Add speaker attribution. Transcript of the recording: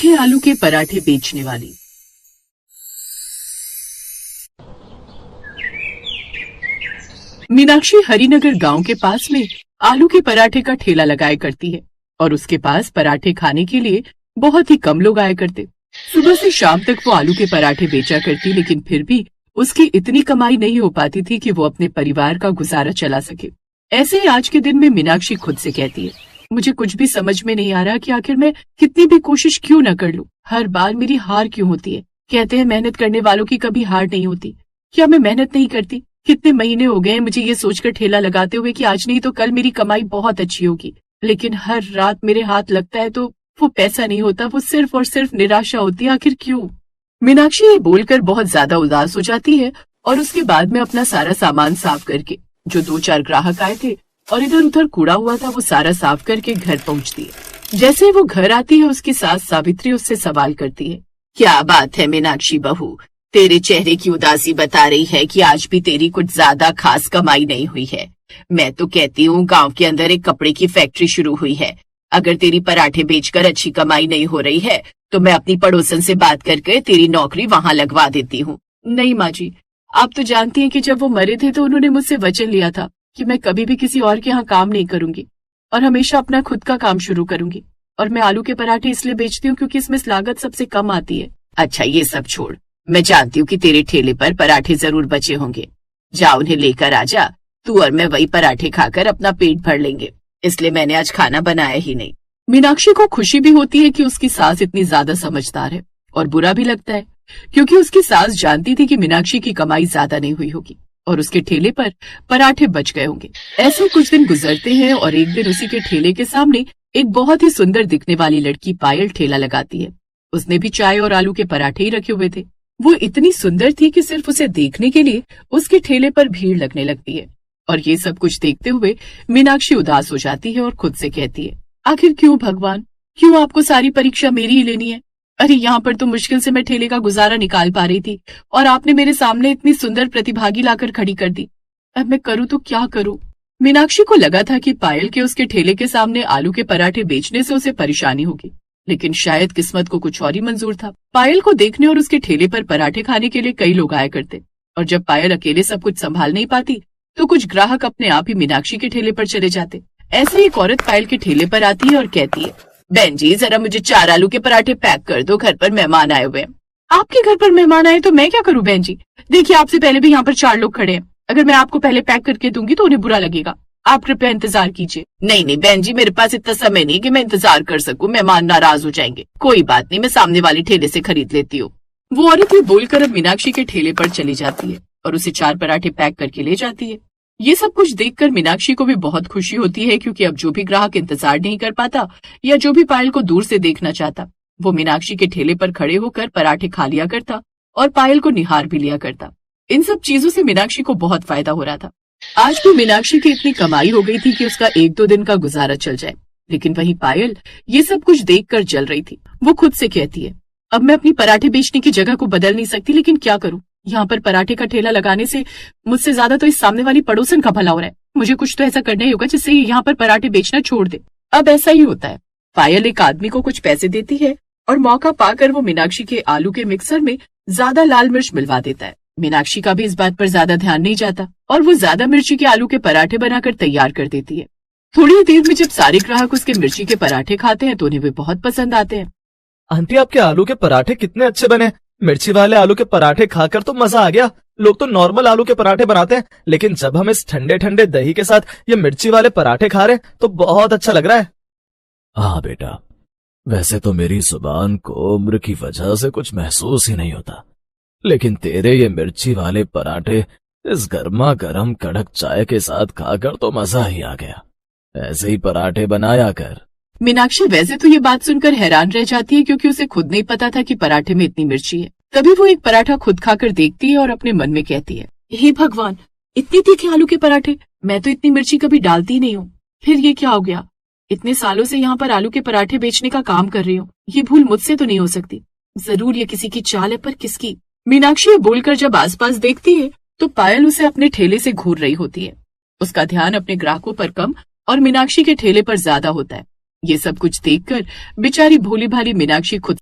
Speaker 1: तीखे आलू के पराठे बेचने वाली। मीनाक्षी हरिनगर गांव के पास में आलू के पराठे का ठेला लगाया करती है और उसके पास पराठे खाने के लिए बहुत ही कम लोग आया करते। सुबह से शाम तक वो आलू के पराठे बेचा करती, लेकिन फिर भी उसकी इतनी कमाई नहीं हो पाती थी कि वो अपने परिवार का गुजारा चला सके। ऐसे ही आज के दिन में मीनाक्षी खुद से कहती है, मुझे कुछ भी समझ में नहीं आ रहा कि आखिर मैं कितनी भी कोशिश क्यों न कर लूं, हर बार मेरी हार क्यों होती है। कहते हैं मेहनत करने वालों की कभी हार नहीं होती। क्या मैं मेहनत नहीं करती? कितने महीने हो गए हैं मुझे ये सोचकर ठेला लगाते हुए कि आज नहीं तो कल मेरी कमाई बहुत अच्छी होगी, लेकिन हर रात मेरे हाथ लगता है तो वो पैसा नहीं होता, वो सिर्फ और सिर्फ निराशा होती है। आखिर क्यों? मीनाक्षी ये बोलकर बहुत ज्यादा उदास हो जाती है और उसके बाद में अपना सारा सामान साफ करके, जो 2-4 ग्राहक आए थे और इधर उधर कूड़ा हुआ था, वो सारा साफ करके घर पहुंचती है। जैसे वो घर आती है, उसकी सास सावित्री उससे सवाल करती है, क्या बात है मीनाक्षी बहू, तेरे चेहरे की उदासी बता रही है कि आज भी तेरी कुछ ज्यादा खास कमाई नहीं हुई है। मैं तो कहती हूँ गांव के अंदर एक कपड़े की फैक्ट्री शुरू हुई है, अगर तेरी पराठे बेचकर अच्छी कमाई नहीं हो रही है तो मैं अपनी पड़ोसन से बात करके तेरी नौकरी वहाँ लगवा देती हूँ। नहीं माँ जी, आप तो जानती हैं कि जब वो मरे थे तो उन्होंने मुझसे वचन लिया था कि मैं कभी भी किसी और के यहाँ काम नहीं करूंगी और हमेशा अपना खुद का काम शुरू करूंगी। और मैं आलू के पराठे इसलिए बेचती हूँ क्योंकि इसमें लागत सबसे कम आती है। अच्छा ये सब छोड़, मैं जानती हूँ कि तेरे ठेले पर पराठे जरूर बचे होंगे, जा उन्हें लेकर आ जा। तू और मैं वही पराठे खाकर अपना पेट भर लेंगे, इसलिए मैंने आज खाना बनाया ही नहीं। मीनाक्षी को खुशी भी होती है कि उसकी सास इतनी ज्यादा समझदार है और बुरा भी लगता है क्योंकि उसकी सास जानती थी कि मीनाक्षी की कमाई ज्यादा नहीं हुई होगी और उसके ठेले पर पराठे बच गए होंगे। ऐसे कुछ दिन गुजरते हैं और एक दिन उसी के ठेले के सामने एक बहुत ही सुंदर दिखने वाली लड़की पायल ठेला लगाती है। उसने भी चाय और आलू के पराठे ही रखे हुए थे। वो इतनी सुंदर थी कि सिर्फ उसे देखने के लिए उसके ठेले पर भीड़ लगने लगती है। और ये सब कुछ देखते हुए मीनाक्षी उदास हो जाती है और खुद से कहती है, आखिर क्यों भगवान, क्यों आपको सारी परीक्षा मेरी ही लेनी है? अरे यहाँ पर तो मुश्किल से मैं ठेले का गुजारा निकाल पा रही थी और आपने मेरे सामने इतनी सुंदर प्रतिभागी लाकर खड़ी कर दी। अब मैं करूँ तो क्या करूँ? मीनाक्षी को लगा था कि पायल के उसके ठेले के सामने आलू के पराठे बेचने से उसे परेशानी होगी, लेकिन शायद किस्मत को कुछ और ही मंजूर था। पायल को देखने और उसके ठेले पर पराठे खाने के लिए कई लोग आया करते और जब पायल अकेले सब कुछ संभाल नहीं पाती तो कुछ ग्राहक अपने आप ही मीनाक्षी के ठेले पर चले जाते। ऐसे एक औरत पायल के ठेले पर आती है और कहती है, बहन जी जरा मुझे 4 आलू के पराठे पैक कर दो, घर पर मेहमान आए हुए हैं। आपके घर पर मेहमान आए तो मैं क्या करूं बहन जी? देखिए आपसे पहले भी यहाँ पर 4 लोग खड़े हैं, अगर मैं आपको पहले पैक करके दूंगी तो उन्हें बुरा लगेगा। आप कृपया इंतजार कीजिए। नहीं नहीं बहन जी, मेरे पास इतना समय नहीं कि मैं इंतजार कर सकूं, मेहमान नाराज हो जाएंगे। कोई बात नहीं, मैं सामने वाले ठेले से खरीद लेती हूँ। वो औरत ये बोलकर अब मीनाक्षी के ठेले पर चली जाती है और उसे 4 पराठे पैक करके ले जाती है। ये सब कुछ देखकर मीनाक्षी को भी बहुत खुशी होती है क्योंकि अब जो भी ग्राहक इंतजार नहीं कर पाता या जो भी पायल को दूर से देखना चाहता, वो मीनाक्षी के ठेले पर खड़े होकर पराठे खा लिया करता और पायल को निहार भी लिया करता। इन सब चीजों से मीनाक्षी को बहुत फायदा हो रहा था। आज भी मीनाक्षी की इतनी कमाई हो गई थी कि उसका 1-2 दिन का गुजारा चल जाए, लेकिन वही पायल ये सब कुछ देखकर जल रही थी। वो खुद से कहती है, अब मैं अपनी पराठे बेचने की जगह को बदल नहीं सकती, लेकिन क्या करूं? यहाँ पर पराठे का ठेला लगाने से मुझसे ज्यादा तो इस सामने वाली पड़ोसन का भला हो रहा है। मुझे कुछ तो ऐसा करना ही होगा जिससे ये यहाँ पर पराठे बेचना छोड़ दे। अब ऐसा ही होता है। पायल एक आदमी को कुछ पैसे देती है और मौका पाकर वो मीनाक्षी के आलू के मिक्सर में ज्यादा लाल मिर्च मिलवा देता है। मीनाक्षी का भी इस बात पर ज्यादा ध्यान नहीं जाता और वो ज्यादा मिर्ची के आलू के पराठे बनाकर तैयार कर देती है। थोड़ी देर में जब सारे ग्राहक उसके मिर्ची के पराठे खाते हैं तो उन्हें वे बहुत पसंद आते हैं।
Speaker 2: आंटी आपके आलू के पराठे कितने अच्छे बने, मिर्ची वाले आलू के पराठे खाकर तो मजा आ गया। लोग तो नॉर्मल आलू के पराठे बनाते हैं, लेकिन जब हम इस ठंडे ठंडे दही के साथ ये मिर्ची वाले पराठे खा रहे हैं तो बहुत अच्छा लग रहा है।
Speaker 3: हाँ बेटा, वैसे तो मेरी जुबान को उम्र की वजह से कुछ महसूस ही नहीं होता, लेकिन तेरे ये मिर्ची वाले पराठे इस गर्मा गर्म कड़क चाय के साथ खाकर तो मजा ही आ गया। ऐसे ही पराठे बनाया कर।
Speaker 1: मीनाक्षी वैसे तो ये बात सुनकर हैरान रह जाती है क्योंकि उसे खुद नहीं पता था कि पराठे में इतनी मिर्ची है। तभी वो एक पराठा खुद खाकर देखती है और अपने मन में कहती है, हे भगवान, इतने तीखे आलू के पराठे, मैं तो इतनी मिर्ची कभी डालती नहीं हूँ। फिर ये क्या हो गया? इतने सालों से यहाँ पर आलू के पराठे बेचने का काम कर रही हूँ, ये भूल मुझसे तो नहीं हो सकती। जरूर ये किसी की चाल है, पर किसकी? मीनाक्षी बोलकर जब आसपास देखती है तो पायल उसे अपने ठेले से घूर रही होती है। उसका ध्यान अपने ग्राहकों पर कम और मीनाक्षी के ठेले पर ज्यादा होता है। ये सब कुछ देखकर बेचारी भोली भाली मीनाक्षी खुद